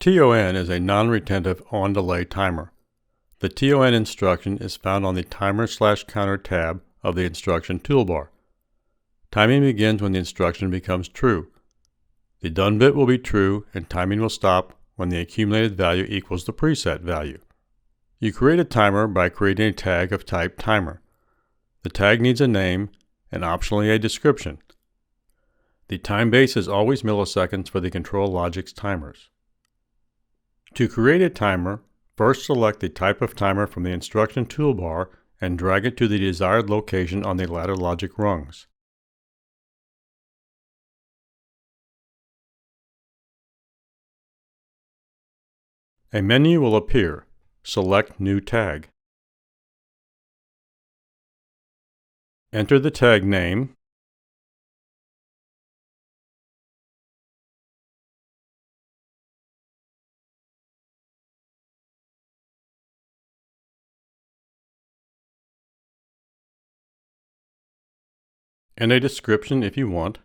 TON is a non-retentive on-delay timer. The TON instruction is found on the Timer/Counter tab of the instruction toolbar. Timing begins when the instruction becomes true. The done bit will be true and timing will stop when the accumulated value equals the preset value. You create a timer by creating a tag of type timer. The tag needs a name and optionally a description. The time base is always milliseconds for the ControlLogix timers. To create a timer, first select the type of timer from the instruction toolbar and drag it to the desired location on the ladder logic rungs. A menu will appear. Select New Tag. Enter the tag name, and a description if you want.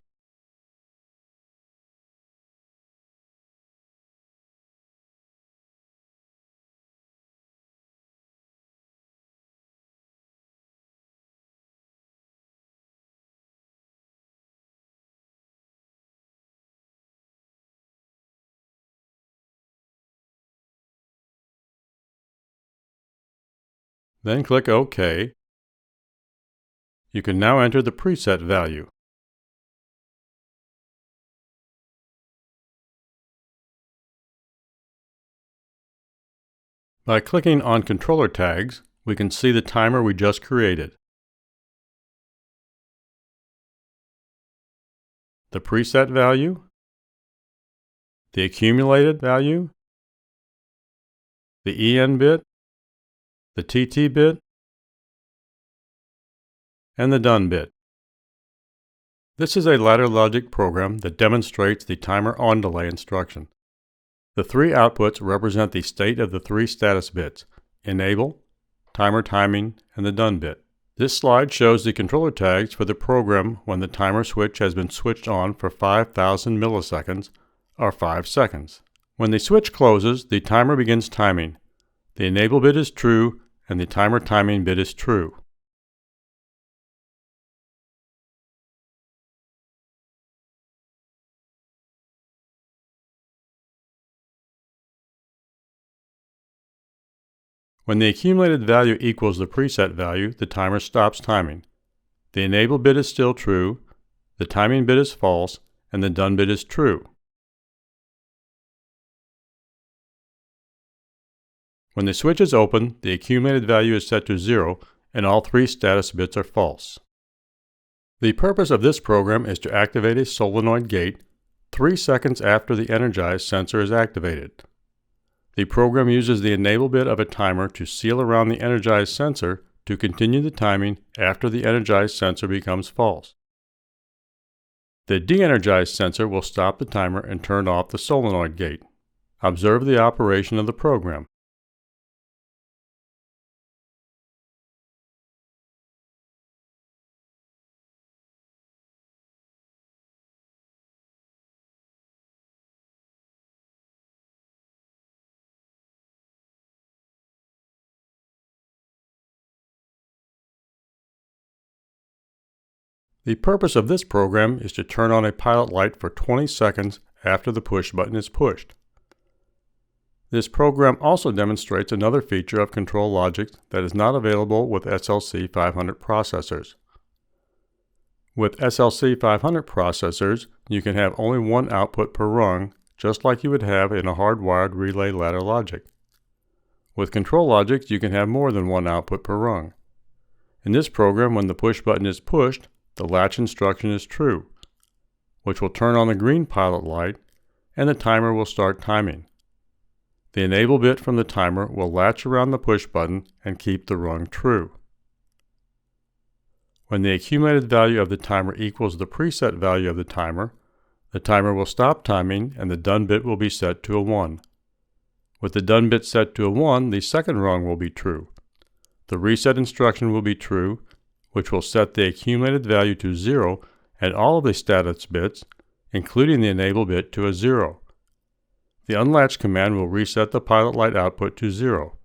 Then click OK. You can now enter the preset value. By clicking on controller tags, we can see the timer we just created. The preset value, the accumulated value, the EN bit, the TT bit, and the done bit. This is a ladder logic program that demonstrates the timer on delay instruction. The three outputs represent the state of the three status bits: enable, timer timing, and the done bit. This slide shows the controller tags for the program when the timer switch has been switched on for 5,000 milliseconds, or 5 seconds. When the switch closes, the timer begins timing. The enable bit is true, and the timer timing bit is true. When the accumulated value equals the preset value, the timer stops timing. The enable bit is still true, the timing bit is false, and the done bit is true. When the switch is open, the accumulated value is set to 0 and all three status bits are false. The purpose of this program is to activate a solenoid gate 3 seconds after the energized sensor is activated. The program uses the enable bit of a timer to seal around the energized sensor to continue the timing after the energized sensor becomes false. The de-energized sensor will stop the timer and turn off the solenoid gate. Observe the operation of the program. The purpose of this program is to turn on a pilot light for 20 seconds after the push button is pushed. This program also demonstrates another feature of ControlLogix that is not available with SLC 500 processors. With SLC 500 processors, you can have only one output per rung, just like you would have in a hardwired relay ladder logic. With ControlLogix, you can have more than one output per rung. In this program, when the push button is pushed, the latch instruction is true, which will turn on the green pilot light, and the timer will start timing. The enable bit from the timer will latch around the push button and keep the rung true. When the accumulated value of the timer equals the preset value of the timer will stop timing and the done bit will be set to a 1. With the done bit set to a 1, the second rung will be true. The reset instruction will be true, which will set the accumulated value to 0 and all of the status bits, including the enable bit, to a 0. The unlatch command will reset the pilot light output to 0.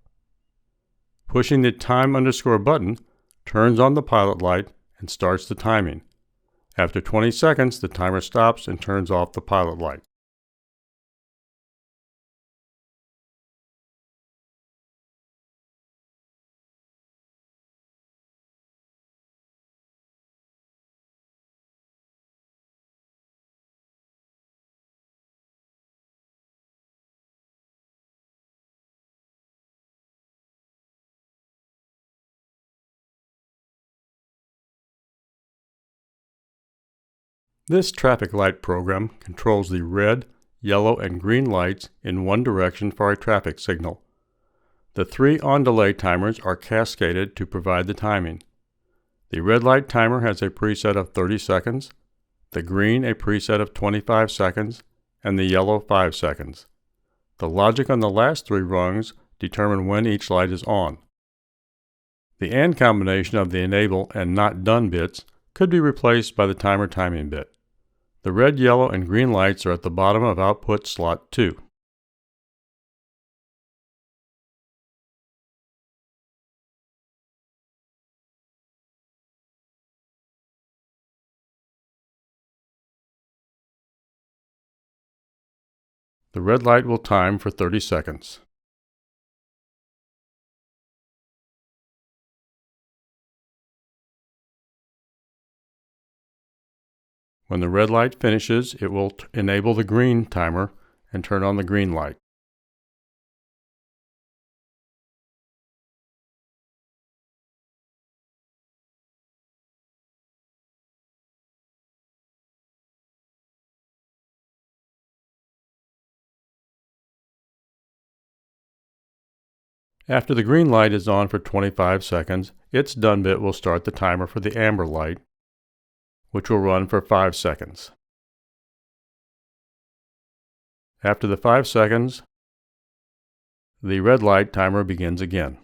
Pushing the time underscore button turns on the pilot light and starts the timing. After 20 seconds, the timer stops and turns off the pilot light. This traffic light program controls the red, yellow, and green lights in one direction for a traffic signal. The 3 on-delay timers are cascaded to provide the timing. The red light timer has a preset of 30 seconds, the green a preset of 25 seconds, and the yellow 5 seconds. The logic on the last 3 rungs determine when each light is on. The AND combination of the enable and not done bits could be replaced by the timer timing bit. The red, yellow, and green lights are at the bottom of output slot 2. The red light will time for 30 seconds. When the red light finishes, it will enable the green timer and turn on the green light. After the green light is on for 25 seconds, its done bit will start the timer for the amber light, which will run for 5 seconds. After the 5 seconds, the red light timer begins again.